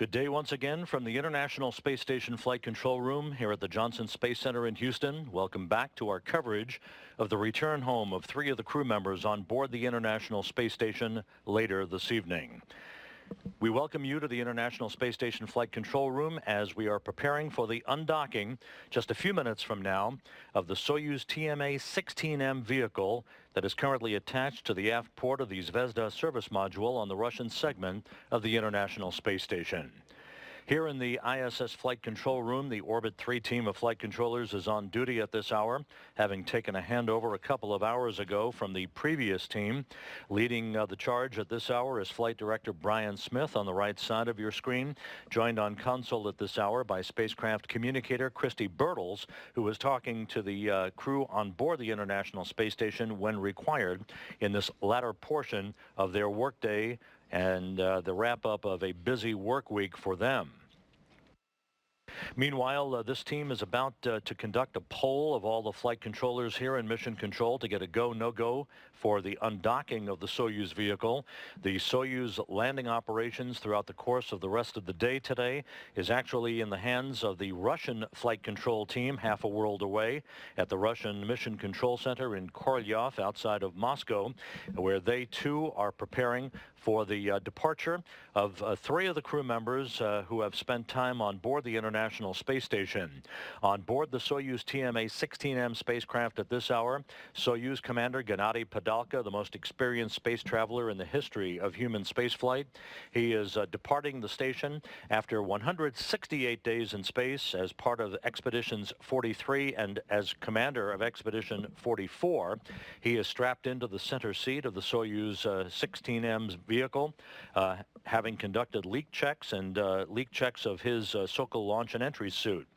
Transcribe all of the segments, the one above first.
Good day once again from the International Space Station Flight Control Room here at the Johnson Space Center in Houston. Welcome back to our coverage of the return home of 3 of the crew members on board the International Space Station later this evening. We welcome you to the International Space Station Flight Control Room as we are preparing for the undocking just a few minutes from now of the Soyuz TMA-16M vehicle that is currently attached to the aft port of the Zvezda service module on the Russian segment of the International Space Station. Here in the ISS Flight Control Room, the Orbit 3 team of flight controllers is on duty at this hour, having taken a handover a couple of hours ago from the previous team. Leading the charge at this hour is Flight Director Brian Smith on the right side of your screen, joined on console at this hour by spacecraft communicator Christy Bertels, who is talking to the crew on board the International Space Station when required in this latter portion of their workday and the wrap-up of a busy work week for them. Meanwhile, this team is about to conduct a poll of all the flight controllers here in Mission Control to get a go, no-go for the undocking of the Soyuz vehicle. The Soyuz landing operations throughout the course of the rest of the day today is actually in the hands of the Russian flight control team, half a world away, at the Russian Mission Control Center in Korolyov outside of Moscow, where they too are preparing for the departure of 3 of the crew members who have spent time on board the International Space Station. On board the Soyuz TMA-16M spacecraft at this hour, Soyuz Commander Gennady Padalka, the most experienced space traveler in the history of human spaceflight. He is departing the station after 168 days in space as part of Expeditions 43 and as commander of Expedition 44. He is strapped into the center seat of the Soyuz 16M's vehicle, having conducted leak checks of his Sokol launch and entry suit.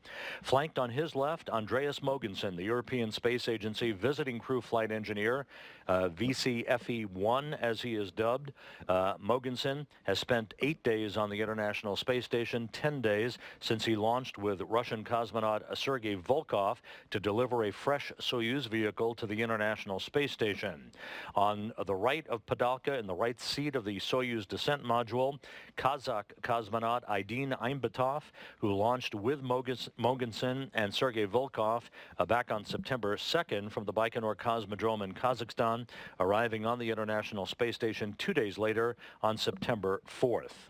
Flanked on his left, Andreas Mogensen, the European Space Agency visiting crew flight engineer, VCFE-1 as he is dubbed. Mogensen has spent 8 days on the International Space Station, 10 days since he launched with Russian cosmonaut Sergei Volkov to deliver a fresh Soyuz vehicle to the International Space Station. On the right of Padalka, in the right seat of the Soyuz descent module, Kazakh cosmonaut Aydin Aimbetov, who launched with Mogensen and Sergei Volkov back on September 2nd from the Baikonur Cosmodrome in Kazakhstan, arriving on the International Space Station 2 days later on September 4th.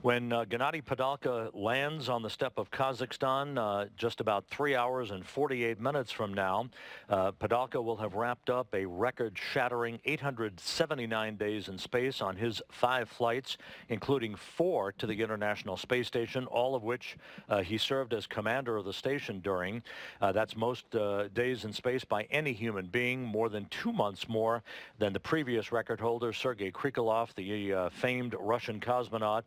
When Gennady Padalka lands on the steppe of Kazakhstan just about 3 hours and 48 minutes from now, Padalka will have wrapped up a record-shattering 879 days in space on his 5 flights, including 4 to the International Space Station, all of which he served as commander of the station during. That's most days in space by any human being, more than 2 months more than the previous record holder, Sergei Krikalev, the famed Russian cosmonaut,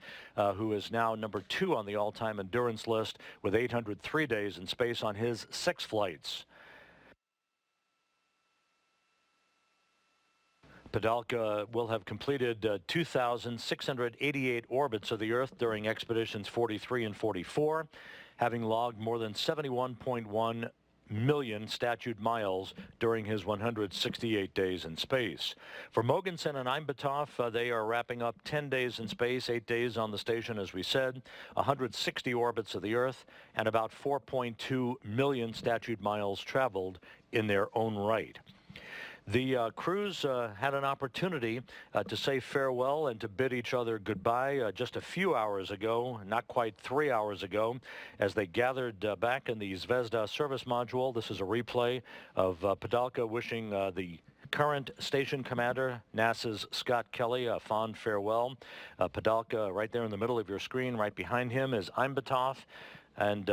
who is now number 2 on the all-time endurance list with 803 days in space on his 6 flights. Padalka will have completed 2,688 orbits of the Earth during Expeditions 43 and 44, having logged more than 71.1 million statute miles during his 168 days in space. For Mogensen and Aimbetov, they are wrapping up 10 days in space, 8 days on the station, as we said, 160 orbits of the Earth, and about 4.2 million statute miles traveled in their own right. The crews had an opportunity to say farewell and to bid each other goodbye just a few hours ago, not quite 3 hours ago, as they gathered back in the Zvezda service module. This is a replay of Padalka wishing the current station commander, NASA's Scott Kelly, a fond farewell. Padalka right there in the middle of your screen. Right behind him is Aimbetov. And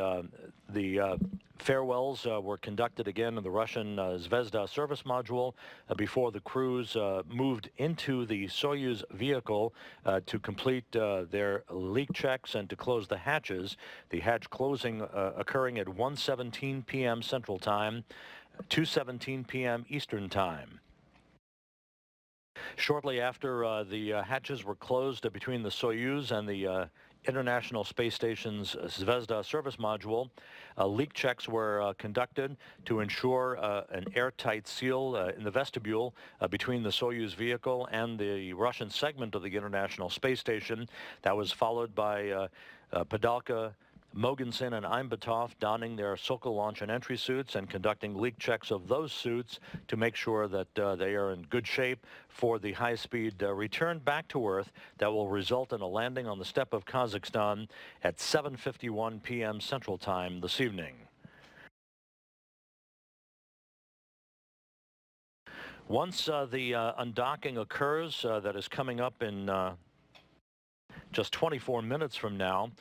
the farewells were conducted again in the Russian Zvezda service module before the crews moved into the Soyuz vehicle to complete their leak checks and to close the hatches. The hatch closing occurring at 1:17 p.m. Central Time, 2:17 p.m. Eastern Time. Shortly after the hatches were closed between the Soyuz and the International Space Station's Zvezda service module. Leak checks were conducted to ensure an airtight seal in the vestibule between the Soyuz vehicle and the Russian segment of the International Space Station. That was followed by Padalka, Mogensen, and Imbatov donning their Sokol launch and entry suits and conducting leak checks of those suits to make sure that they are in good shape for the high-speed return back to Earth that will result in a landing on the steppe of Kazakhstan at 7:51 p.m. Central Time this evening. Once the undocking occurs, that is coming up in just 24 minutes from now,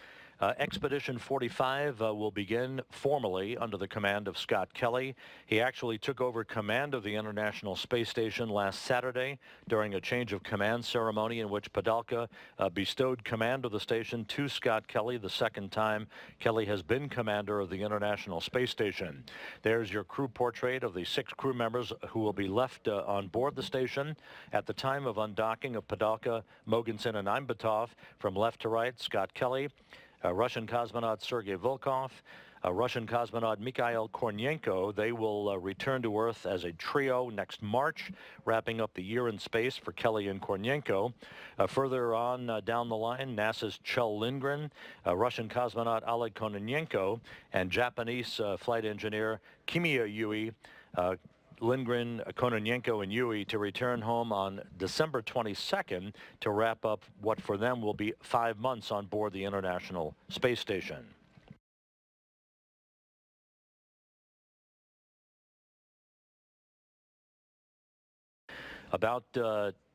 Expedition 45 will begin formally under the command of Scott Kelly. He actually took over command of the International Space Station last Saturday during a change of command ceremony in which Padalka bestowed command of the station to Scott Kelly, the second time Kelly has been commander of the International Space Station. There's your crew portrait of the 6 crew members who will be left on board the station at the time of undocking of Padalka, Mogensen, and Imbatov. From left to right, Scott Kelly, Russian cosmonaut Sergei Volkov, Russian cosmonaut Mikhail Kornienko. They will return to Earth as a trio next March, wrapping up the year in space for Kelly and Kornienko. Further on down the line, NASA's Kjell Lindgren, Russian cosmonaut Oleg Kononenko, and Japanese flight engineer Kimiya Yui. Lindgren, Kononenko, and Yui to return home on December 22nd to wrap up what for them will be 5 months on board the International Space Station. About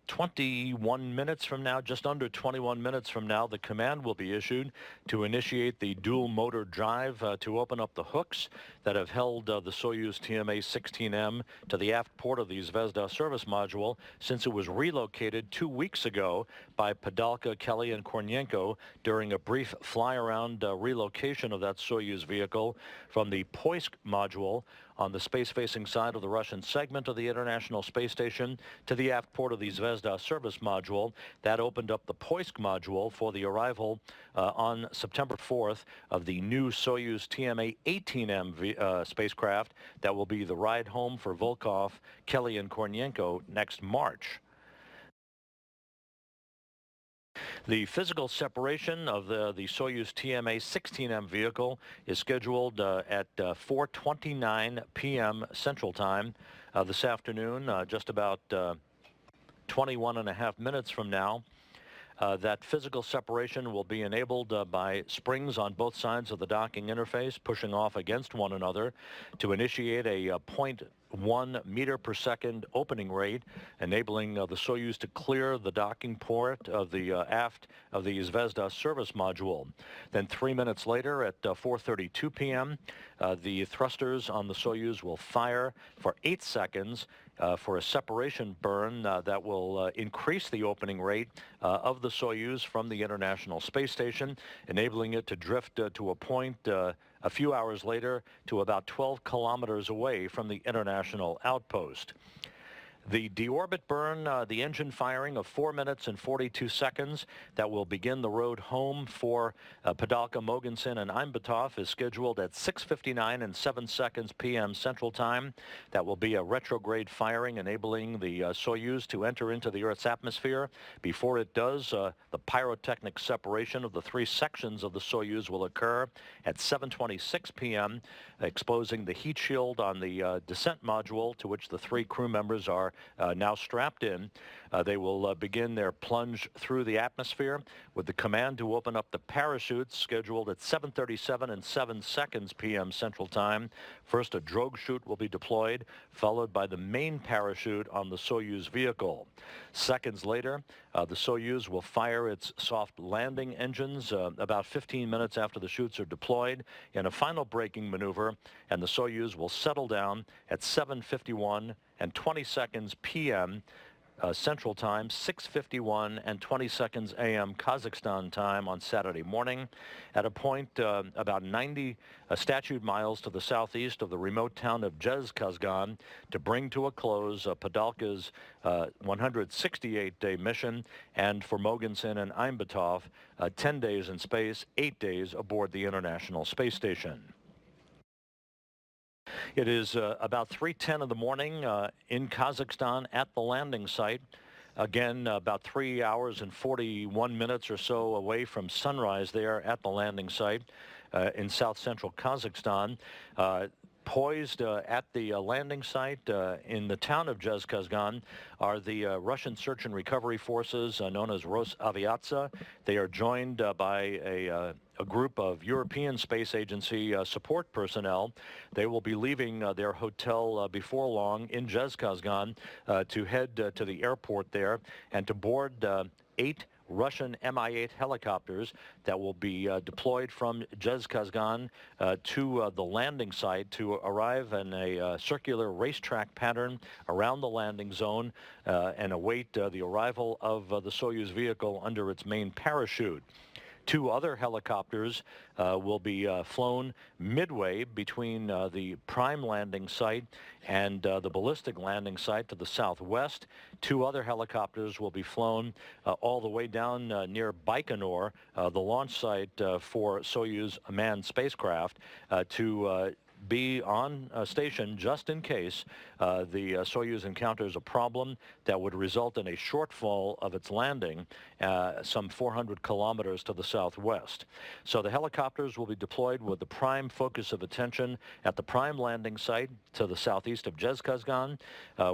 21 minutes from now, just under 21 minutes from now, the command will be issued to initiate the dual motor drive to open up the hooks that have held the Soyuz TMA-16M to the aft port of the Zvezda service module since it was relocated 2 weeks ago by Padalka, Kelly, and Kornienko during a brief fly-around relocation of that Soyuz vehicle from the Poisk module on the space-facing side of the Russian segment of the International Space Station to the aft port of the Zvezda service module. That opened up the Poisk module for the arrival on September 4th of the new Soyuz TMA-16M spacecraft that will be the ride home for Volkov, Kelly, and Kornienko next March. The physical separation of the Soyuz TMA-16M vehicle is scheduled at 4:29 p.m. Central Time this afternoon, just about 21 and a half minutes from now. That physical separation will be enabled by springs on both sides of the docking interface pushing off against one another to initiate a 0.1 meter per second opening rate, enabling the Soyuz to clear the docking port of the aft of the Zvezda service module. Then 3 minutes later at 4:32 p.m., the thrusters on the Soyuz will fire for 8 seconds for a separation burn that will increase the opening rate of the Soyuz from the International Space Station, enabling it to drift to a point a few hours later to about 12 kilometers away from the international outpost. The deorbit burn, the engine firing of 4 minutes and 42 seconds that will begin the road home for Padalka, Mogensen, and Imbatov is scheduled at 6:59 and 7 seconds p.m. Central Time. That will be a retrograde firing enabling the Soyuz to enter into the Earth's atmosphere. Before it does, the pyrotechnic separation of the 3 sections of the Soyuz will occur at 7:26 p.m., exposing the heat shield on the descent module to which the 3 crew members are now strapped in. They will begin their plunge through the atmosphere with the command to open up the parachutes scheduled at 7:37 and 7 seconds p.m. Central Time. First, a drogue chute will be deployed, followed by the main parachute on the Soyuz vehicle. Seconds later, the Soyuz will fire its soft landing engines about 15 minutes after the chutes are deployed in a final braking maneuver, and the Soyuz will settle down at 7:51 and 20 seconds p.m. Central Time, 6:51 and 20 seconds a.m. Kazakhstan time on Saturday morning, at a point about 90 statute miles to the southeast of the remote town of Zhezkazgan, to bring to a close Padalka's 168-day mission, and for Mogensen and Aimbetov, 10 days in space, 8 days aboard the International Space Station. It is about 3:10 in the morning in Kazakhstan at the landing site. Again, about 3 hours and 41 minutes or so away from sunrise there at the landing site in south-central Kazakhstan. Poised at the landing site in the town of Zhezkazgan are the Russian search and recovery forces known as Rosaviatsia. They are joined by a group of European Space Agency support personnel. They will be leaving their hotel before long in Zhezkazgan to head to the airport there and to board 8 Russian Mi-8 helicopters that will be deployed from Zhezkazgan to the landing site to arrive in a circular racetrack pattern around the landing zone and await the arrival of the Soyuz vehicle under its main parachute. 2 other helicopters will be flown midway between the prime landing site and the ballistic landing site to the southwest. 2 other helicopters will be flown all the way down near Baikonur, the launch site for Soyuz manned spacecraft, to be on station just in case the Soyuz encounters a problem that would result in a shortfall of its landing some 400 kilometers to the southwest. So the helicopters will be deployed with the prime focus of attention at the prime landing site to the southeast of Zhezkazgan,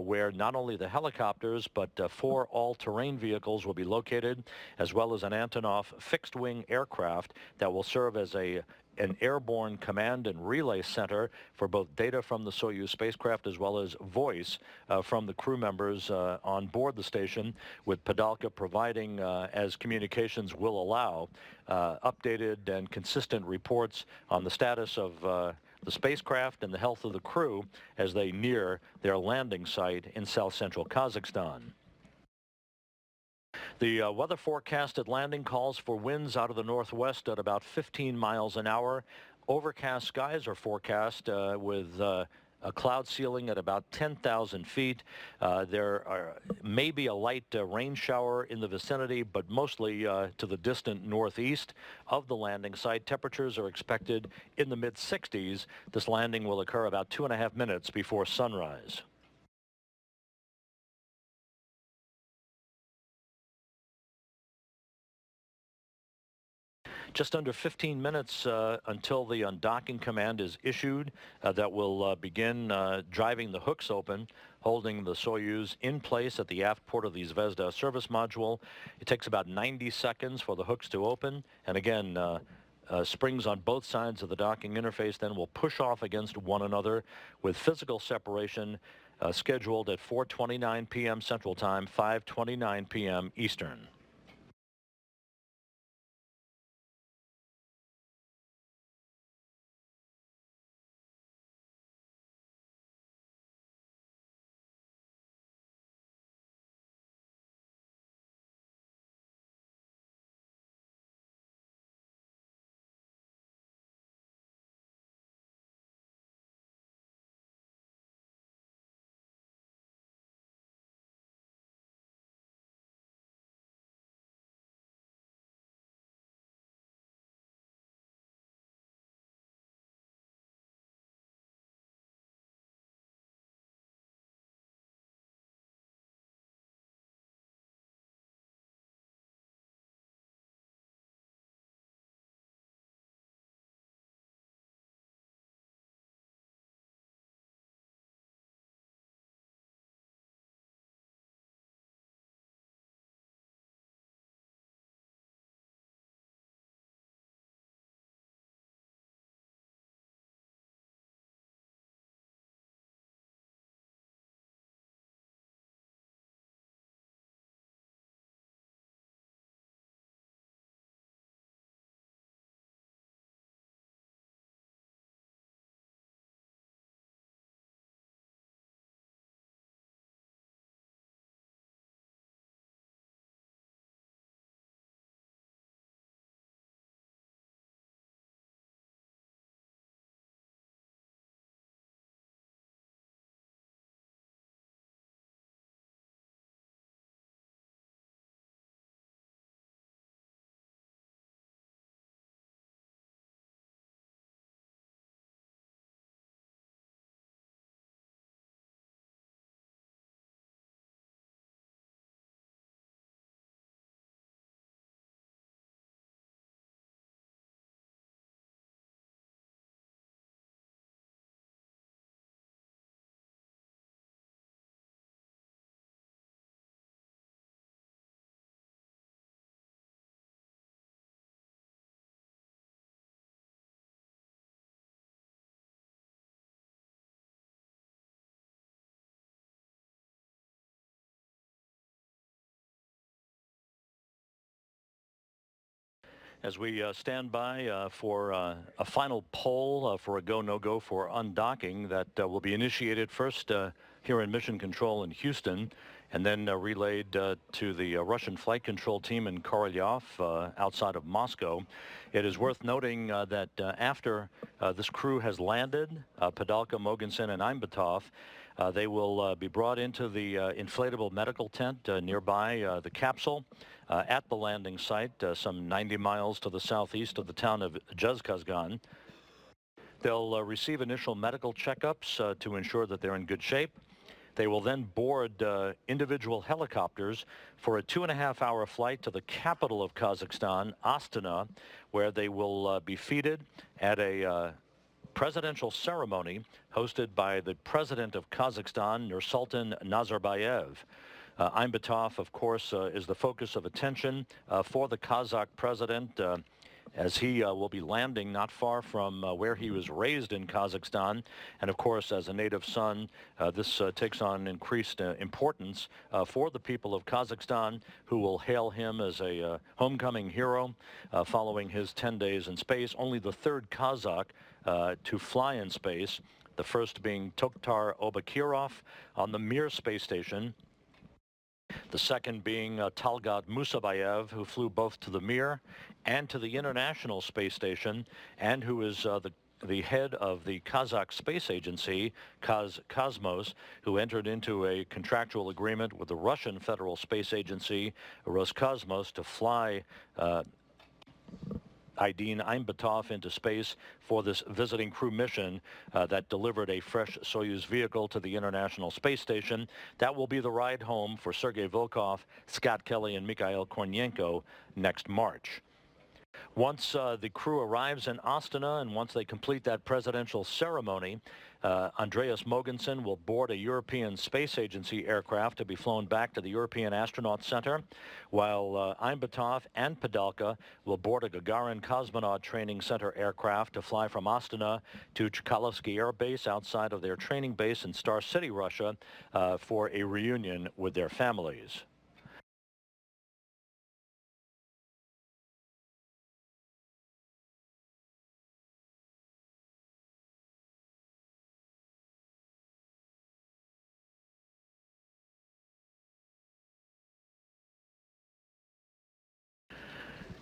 where not only the helicopters but 4 all-terrain vehicles will be located, as well as an Antonov fixed-wing aircraft that will serve as an airborne command and relay center for both data from the Soyuz spacecraft as well as voice from the crew members on board the station, with Padalka providing, as communications will allow, updated and consistent reports on the status of the spacecraft and the health of the crew as they near their landing site in south-central Kazakhstan. The weather forecast at landing calls for winds out of the northwest at about 15 miles an hour. Overcast skies are forecast with a cloud ceiling at about 10,000 feet. There may be a light rain shower in the vicinity, but mostly to the distant northeast of the landing site. Temperatures are expected in the mid-60s. This landing will occur about 2.5 minutes before sunrise. Just under 15 minutes until the undocking command is issued that will begin driving the hooks open, holding the Soyuz in place at the aft port of the Zvezda service module. It takes about 90 seconds for the hooks to open, and again, springs on both sides of the docking interface then will push off against one another, with physical separation scheduled at 4:29 p.m. Central Time, 5:29 p.m. Eastern. as we stand by for a final poll for a go, no-go for undocking that will be initiated first here in Mission Control in Houston and then relayed to the Russian flight control team in Korolyov outside of Moscow. It is worth noting that after this crew has landed, Padalka, Mogensen, and Imbatov, they will be brought into the inflatable medical tent nearby the capsule at the landing site, some 90 miles to the southeast of the town of Zhezkazgan. They'll receive initial medical checkups to ensure that they're in good shape. They will then board individual helicopters for a 2.5-hour flight to the capital of Kazakhstan, Astana, where they will be feted at a presidential ceremony hosted by the president of Kazakhstan, Nursultan Nazarbayev. Imbatov, of course, is the focus of attention for the Kazakh president as he will be landing not far from where he was raised in Kazakhstan. And of course, as a native son, this takes on increased importance for the people of Kazakhstan, who will hail him as a homecoming hero following his 10 days in space. Only the third Kazakh to fly in space, the first being Tokhtar Obakirov on the Mir space station, the second being Talgat Musabayev, who flew both to the Mir and to the International Space Station, and who is the head of the Kazakh Space Agency, Kazmos, who entered into a contractual agreement with the Russian Federal Space Agency, Roscosmos, to fly Aydin Imbatov into space for this visiting crew mission that delivered a fresh Soyuz vehicle to the International Space Station. That will be the ride home for Sergei Volkov, Scott Kelly, and Mikhail Kornienko next March. Once the crew arrives in Astana and once they complete that presidential ceremony, Andreas Mogensen will board a European Space Agency aircraft to be flown back to the European Astronaut Center, while Imbatov and Padalka will board a Gagarin Cosmonaut Training Center aircraft to fly from Astana to Chkalovsky Air Base outside of their training base in Star City, Russia, for a reunion with their families.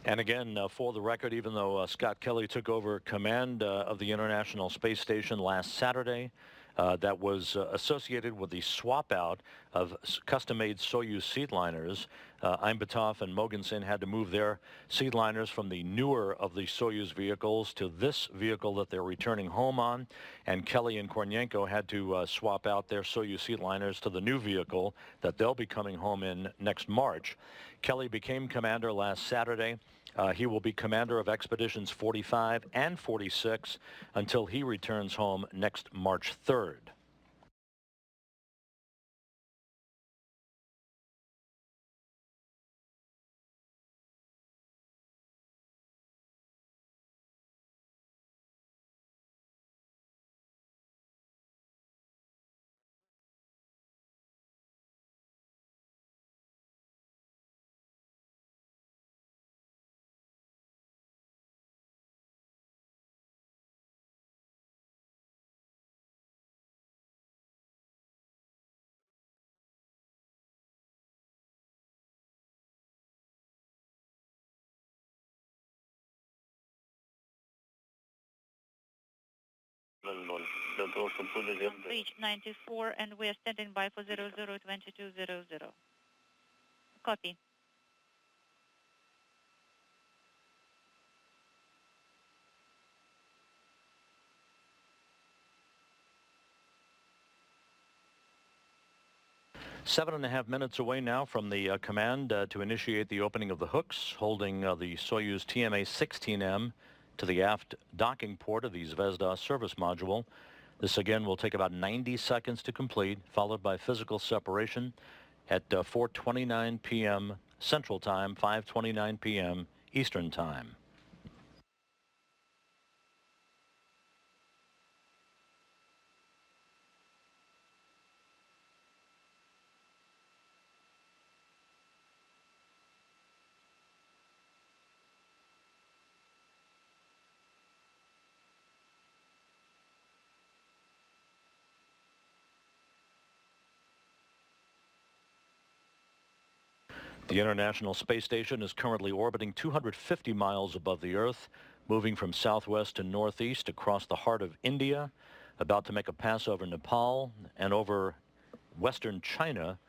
And again, for the record, even though Scott Kelly took over command of the International Space Station last Saturday, that was associated with the swap out of custom-made Soyuz seedliners. Imbatov and Mogensen had to move their seedliners from the newer of the Soyuz vehicles to this vehicle that they're returning home on, and Kelly and Kornienko had to swap out their Soyuz seedliners to the new vehicle that they'll be coming home in next March. Kelly became commander last Saturday. He will be commander of Expeditions 45 and 46 until he returns home next March 3rd. Reach 94, and we are standing by for 002200. Copy. Seven and a half minutes away now from the command to initiate the opening of the hooks, holding the Soyuz TMA-16M to the aft docking port of the Zvezda service module. This again will take about 90 seconds to complete, followed by physical separation at 4:29 p.m. Central Time, 5:29 p.m. Eastern Time. The International Space Station is currently orbiting 250 miles above the Earth, moving from southwest to northeast across the heart of India, about to make a pass over Nepal and over western China.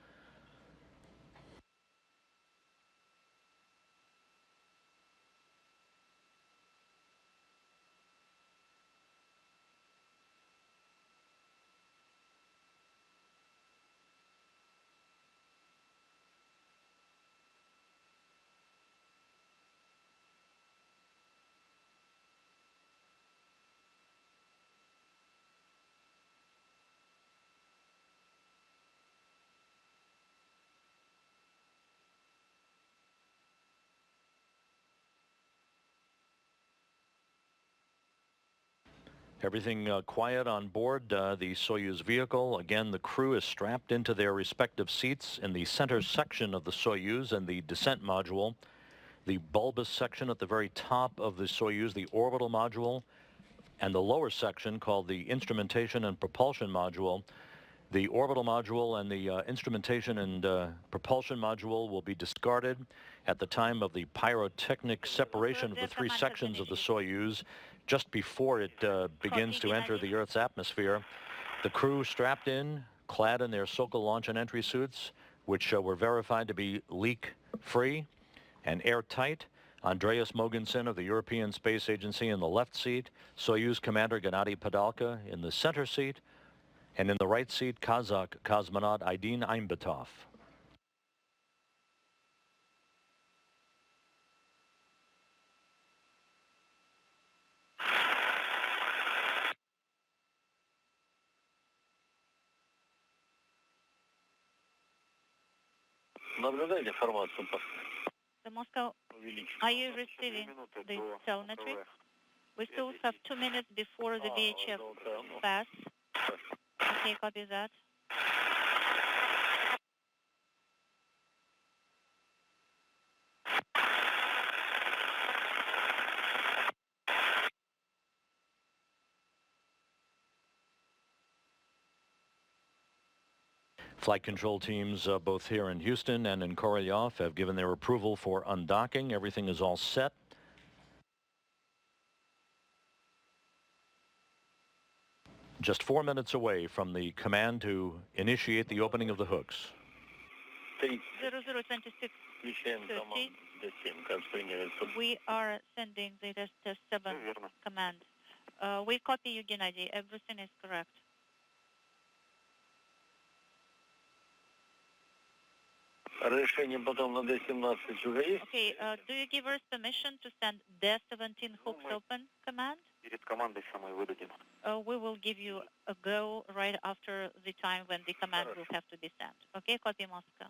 Everything quiet on board the Soyuz vehicle. Again, the crew is strapped into their respective seats in the center section of the Soyuz and the descent module. The bulbous section at the very top of the Soyuz, the orbital module, and the lower section called the instrumentation and propulsion module. The orbital module and the instrumentation and propulsion module will be discarded at the time of the pyrotechnic separation of the three sections of the Soyuz just before it begins to enter the Earth's atmosphere. The crew strapped in, clad in their Sokol launch and entry suits, which were verified to be leak-free and airtight. Andreas Mogensen of the European Space Agency in the left seat, Soyuz Commander Gennady Padalka in the center seat, and in the right seat, Kazakh cosmonaut Aydin Aimbetov. The Moscow, are you receiving the telemetry? We still have 2 minutes before the VHF pass. Okay, copy that. Flight control teams both here in Houston and in Korolyov have given their approval for undocking. Everything is all set. Just 4 minutes away from the command to initiate the opening of the hooks. 002630. We are sending the test 7 command. We copy you, Gennady. Everything is correct. Okay, do you give us permission to send D-17 hooks open command? We will give you a go right after the time when the command will have to be sent. Okay, copy Moscow.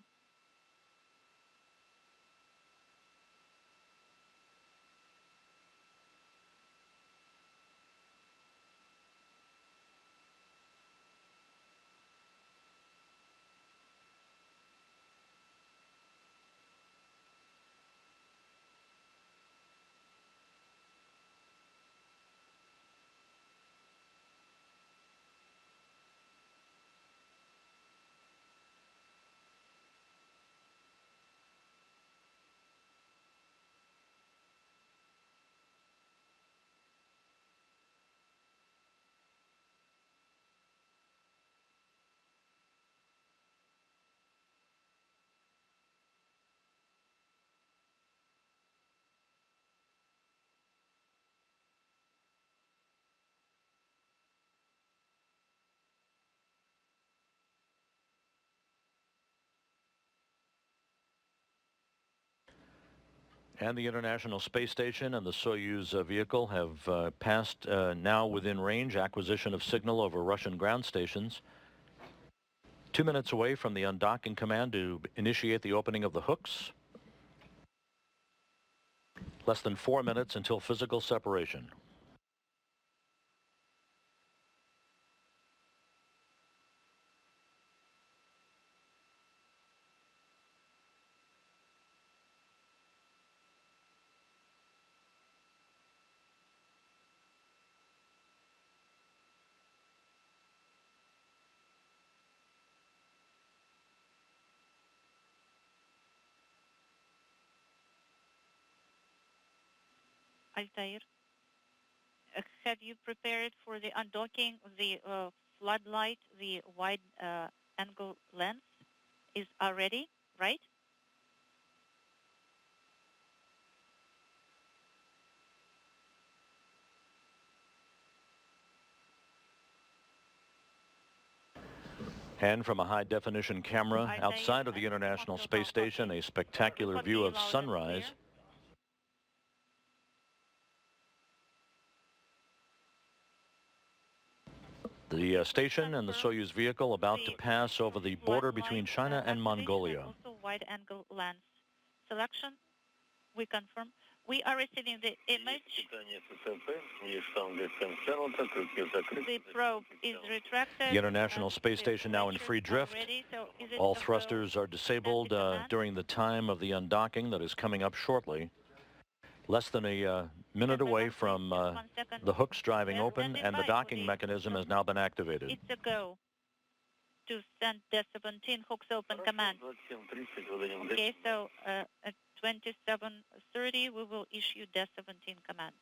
And the International Space Station and the Soyuz vehicle have passed now within range acquisition of signal over Russian ground stations. 2 minutes away from the undocking command to initiate the opening of the hooks. Less than 4 minutes until physical separation. Altair. Have you prepared for the undocking? The floodlight, the wide angle lens is already, right? And from a high-definition camera outside of the International Space Station, a spectacular view of sunrise. The station and the Soyuz vehicle about to pass over the border between China and Mongolia. Also wide-angle lens selection. We confirm. We are receiving the image. The probe is retracted. The International Space Station now in free drift. All thrusters are disabled during the time of the undocking that is coming up shortly. Less than a minute away from the hooks driving open, and the docking mechanism has now been activated. It's a go to send DES-17 hooks open command. Okay, so at 27:30 we will issue DES-17 command.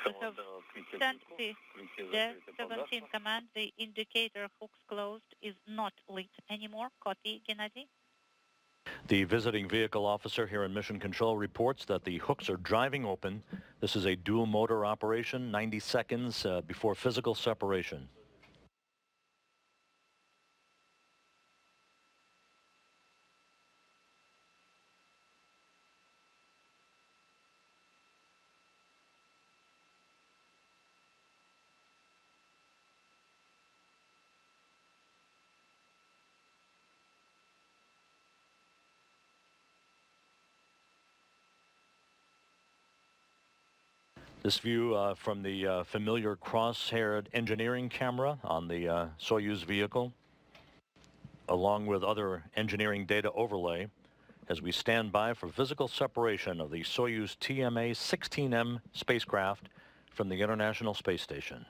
So send the DES-17 command. The indicator hooks closed is not lit anymore. Copy, Gennady. The visiting vehicle officer here in Mission Control reports that the hooks are driving open. This is a dual motor operation, 90 seconds before physical separation. This view from the familiar cross-haired engineering camera on the Soyuz vehicle, along with other engineering data overlay, as we stand by for physical separation of the Soyuz TMA-16M spacecraft from the International Space Station.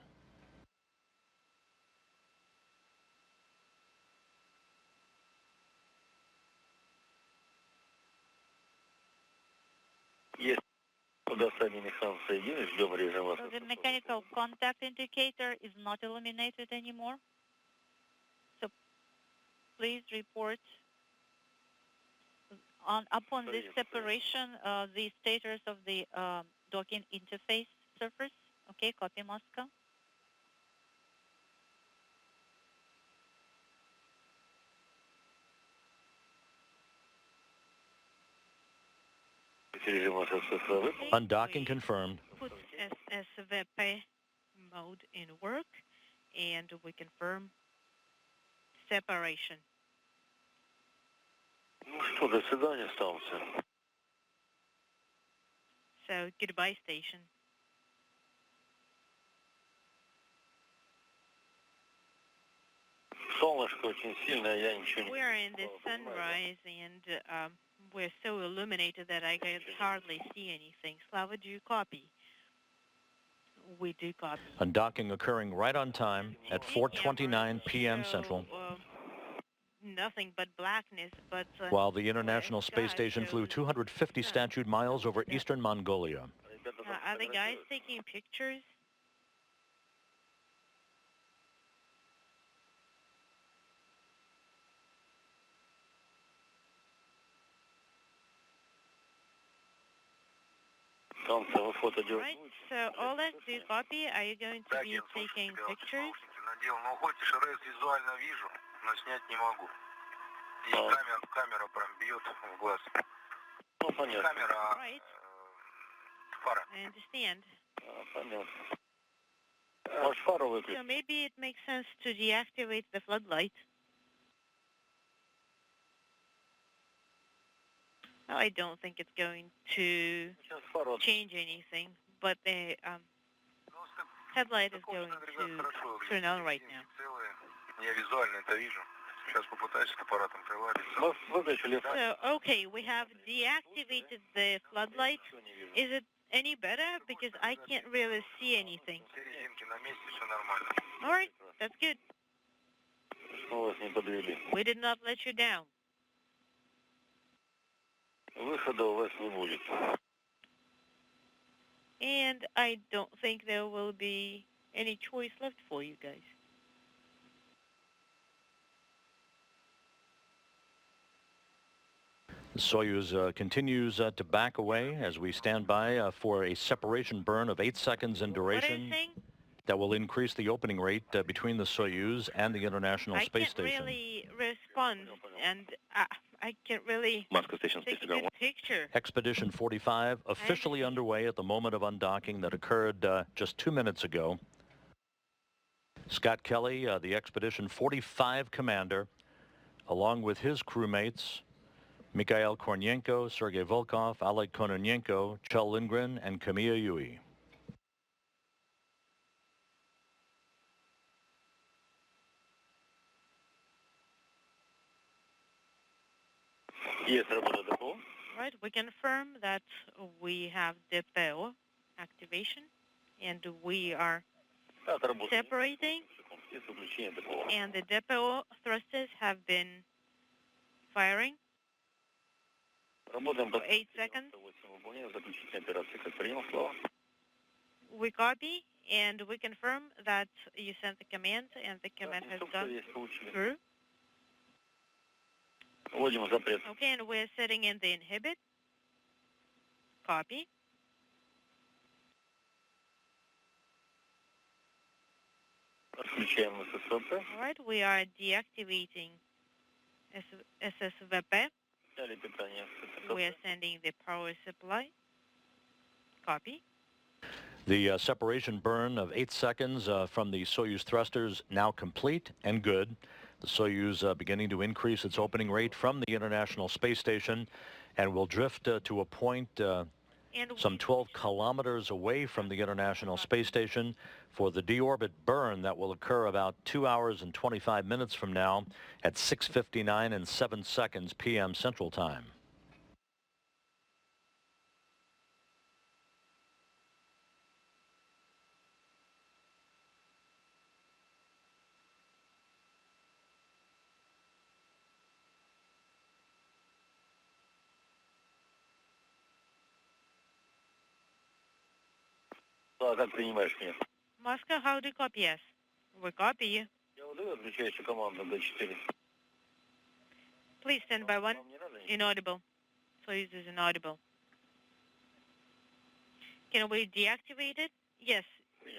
Yes. So the mechanical contact indicator is not illuminated anymore. So please report upon this separation the status of the docking interface surface. Okay, copy Moscow. Undocking confirmed. Put SSVP mode in work, and we confirm separation. So goodbye, station. We're in the sunrise, and we're so illuminated that I can hardly see anything. Slava, do you copy? We do copy. Undocking occurring right on time at 4:29 p.m. Central. Nothing but blackness, but while the International Space Station flew 250 statute miles over eastern Mongolia. Are the guys taking pictures? Right, so Oleg, do you copy? Are you going to be taking pictures? Right. I understand. So maybe it makes sense to deactivate the floodlight. I don't think it's going to change anything. but the headlight is going to turn on right now. Я визуально это вижу. Сейчас попытаюсь с аппаратом приладить. So, okay, we have deactivated the floodlight. Is it any better? Because I can't really see anything. Резинки на месте, все нормально. All right, that's good. Мы вас не подвели. We did not let you down. Выхода у вас не будет. And I don't think there will be any choice left for you guys. The Soyuz continues to back away as we stand by for a separation burn of 8 seconds in What are you duration saying? that will increase the opening rate between the Soyuz and the International Space Station. I can't really respond, and I can't really take a good picture. Expedition 45 officially underway at the moment of undocking that occurred just 2 minutes ago. Scott Kelly, the Expedition 45 commander, along with his crewmates, Mikhail Kornienko, Sergei Volkov, Oleg Kononenko, Kjell Lindgren, and Kamiya Yui. Есть работа ДПО. Right, we confirm that we have DPO activation, and we are separating, Есть выключение ДПО. and the DPO thrusters have been firing Работаем for 8 seconds. выполняем заключительной операции. Как принял слова? We copy, and we confirm that you sent the command, and the command has gone through. Вводим запрет. Okay, and we're setting in the inhibit. Copy. Отключаем ССВП. All right, we are deactivating SSVP. Дали питание ССВП. We are sending the power supply. Copy. The separation burn of 8 seconds from the Soyuz thrusters now complete and good. The Soyuz beginning to increase its opening rate from the International Space Station and will drift to a point some 12 kilometers away from the International Space Station for the deorbit burn that will occur about 2 hours and 25 minutes from now at 6:59 and 7 seconds p.m. Central Time. Как принимаешь меня? Moscow, how do you copy us? We copy you. Я удаю отключающую команду Д4. Please stand by one. Inaudible. Soyuz is inaudible. Can we deactivate it? Yes.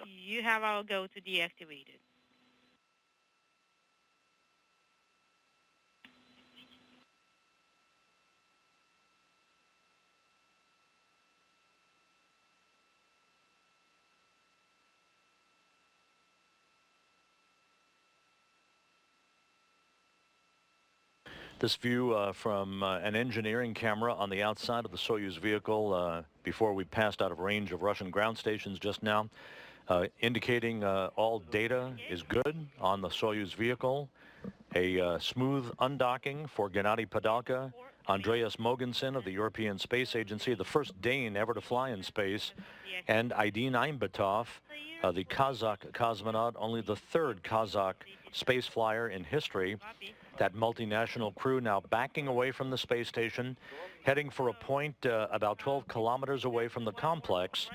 You have our go to deactivate it. This view from an engineering camera on the outside of the Soyuz vehicle before we passed out of range of Russian ground stations just now, indicating all data is good on the Soyuz vehicle. A smooth undocking for Gennady Padalka, Andreas Mogensen of the European Space Agency, the first Dane ever to fly in space, and Aydin Aimbetov, the Kazakh cosmonaut, only the third Kazakh space flyer in history. That multinational crew now backing away from the space station, heading for a point about 12 kilometers away from the complex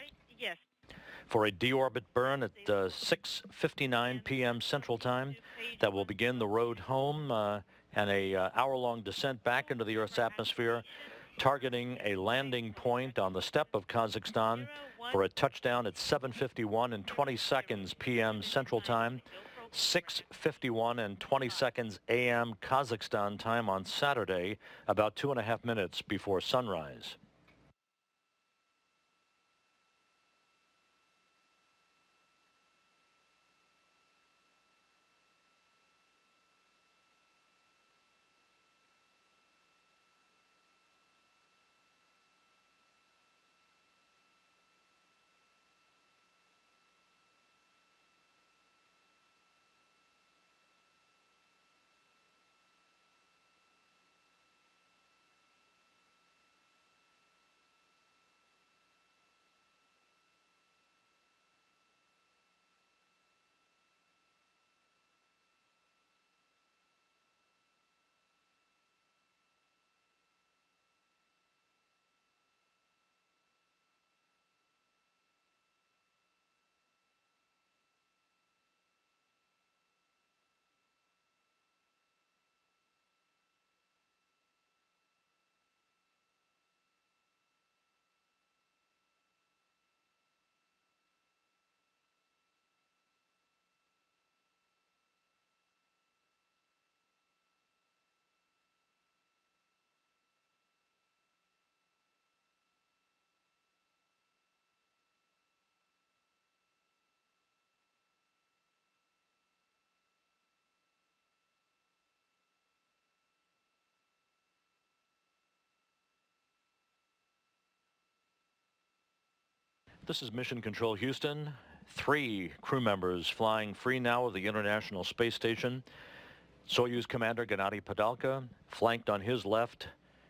for a deorbit burn at 6:59 p.m. Central Time that will begin the road home and a hour-long descent back into the Earth's atmosphere, targeting a landing point on the steppe of Kazakhstan for a touchdown at 7:51 and 20 seconds p.m. Central Time, 6:51 and 20 seconds a.m. Kazakhstan time on Saturday, about 2.5 minutes before sunrise. This is Mission Control Houston. 3 crew members flying free now of the International Space Station. Soyuz Commander Gennady Padalka, flanked on his left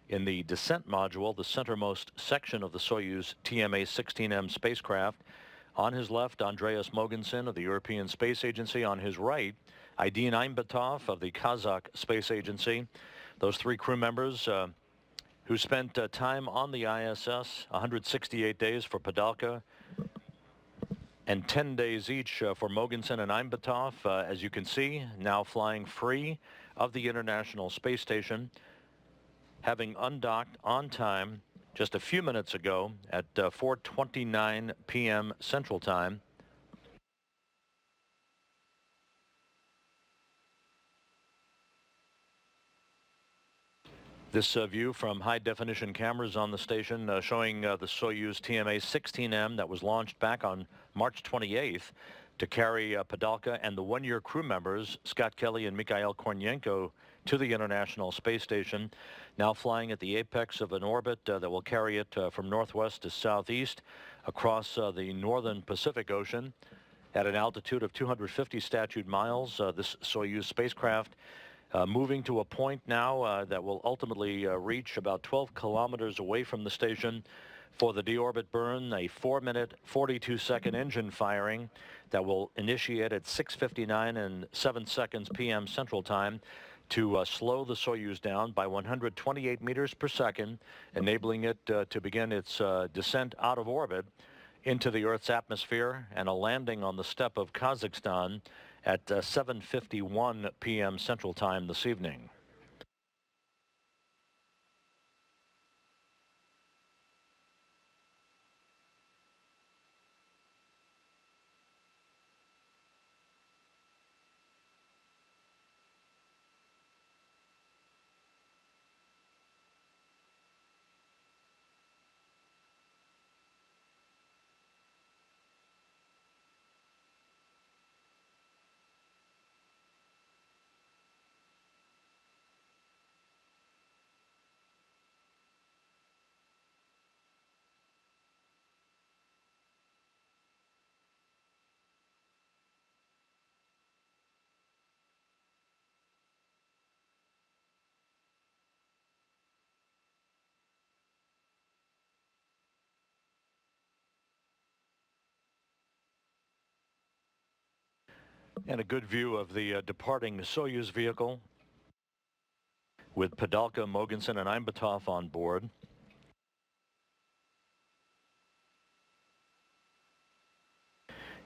in the descent module, the centermost section of the Soyuz TMA-16M spacecraft. On his left, Andreas Mogensen of the European Space Agency. On his right, Aydin Aimbetov of the Kazakh Space Agency. Those 3 crew members who spent time on the ISS, 168 days for Padalka, and 10 days each for Mogensen and Aimbetov, as you can see, now flying free of the International Space Station, having undocked on time just a few minutes ago at 4:29 p.m. Central Time. This view from high-definition cameras on the station showing the Soyuz TMA-16M that was launched back on March 28th to carry Padalka and the one-year crew members, Scott Kelly and Mikhail Kornienko, to the International Space Station, now flying at the apex of an orbit that will carry it from northwest to southeast across the northern Pacific Ocean at an altitude of 250 statute miles. This Soyuz spacecraft moving to a point now that will ultimately reach about 12 kilometers away from the station for the deorbit burn, a 4-minute, 42-second engine firing that will initiate at 6:59 and 7 seconds p.m. Central Time to slow the Soyuz down by 128 meters per second, enabling it to begin its descent out of orbit into the Earth's atmosphere and a landing on the steppe of Kazakhstan at 7:51 p.m. Central Time this evening. And a good view of the departing Soyuz vehicle with Padalka, Mogensen, and Aimbetov on board.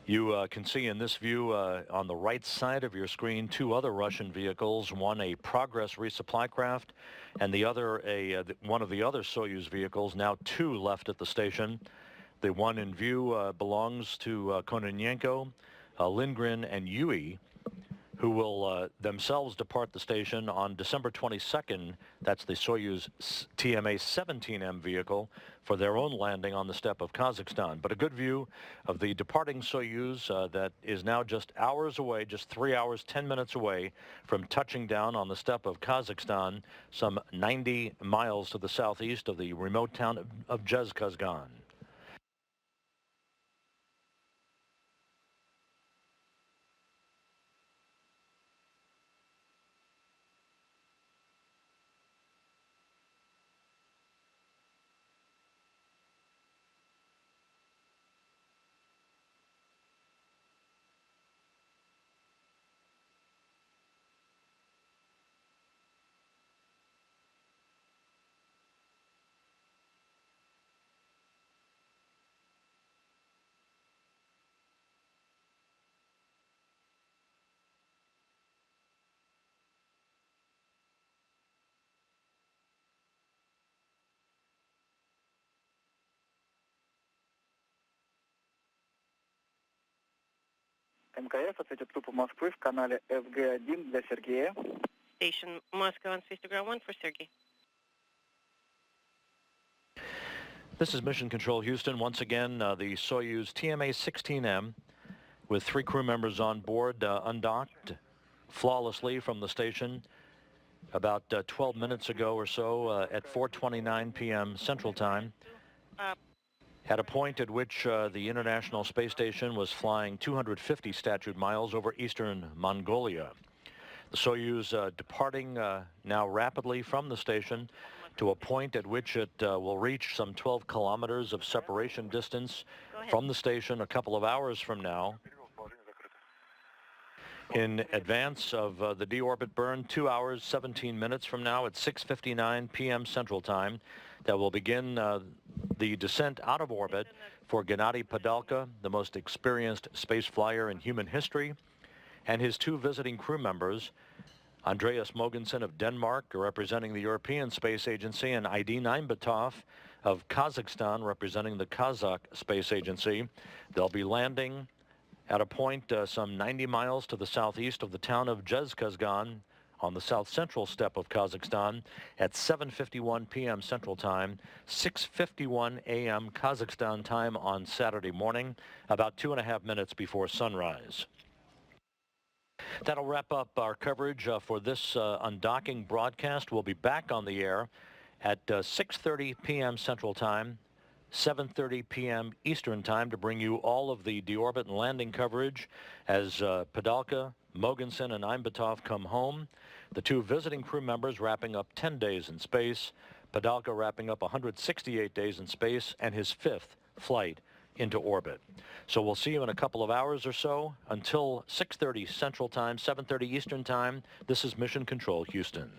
You can see in this view on the right side of your screen 2 other Russian vehicles, one a Progress resupply craft and the other one of the other Soyuz vehicles, now 2 left at the station. The one in view belongs to Kononenko, Lindgren, and Yui, who will themselves depart the station on December 22nd. That's the Soyuz TMA-17M vehicle for their own landing on the steppe of Kazakhstan. But a good view of the departing Soyuz that is now just hours away, just 3 hours, 10 minutes away from touching down on the steppe of Kazakhstan, some 90 miles to the southeast of the remote town of Zhezkazgan. МКС ответит группу Москвы в канале FG1 для Сергея. Station Moscow on Space to Ground 1 for Sergey. This is Mission Control Houston. Once again, the Soyuz TMA-16M with 3 crew members on board undocked flawlessly from the station about 12 minutes ago or so at 4:29 p.m. Central Time. at a point at which the International Space Station was flying 250 statute miles over eastern Mongolia. The Soyuz departing now rapidly from the station to a point at which it will reach some 12 kilometers of separation distance from the station a couple of hours from now. In advance of the deorbit burn, 2 hours, 17 minutes from now at 6:59 p.m. Central Time, that will begin the descent out of orbit for Gennady Padalka, the most experienced space flyer in human history, and his two visiting crew members, Andreas Mogensen of Denmark, representing the European Space Agency, and Aydin Aimbetov of Kazakhstan, representing the Kazakh Space Agency. They'll be landing at a point some 90 miles to the southeast of the town of Zhezkazgan on the south-central steppe of Kazakhstan at 7:51 p.m. Central Time, 6:51 a.m. Kazakhstan time on Saturday morning, about 2.5 minutes before sunrise. That'll wrap up our coverage for this undocking broadcast. We'll be back on the air at 6:30 p.m. Central Time, 7:30 p.m. Eastern Time to bring you all of the deorbit and landing coverage as Padalka, Mogensen, and Aimbetov come home. The two visiting crew members wrapping up 10 days in space, Padalka wrapping up 168 days in space, and his fifth flight into orbit. So we'll see you in a couple of hours or so. Until 6:30 Central Time, 7:30 Eastern Time, this is Mission Control Houston.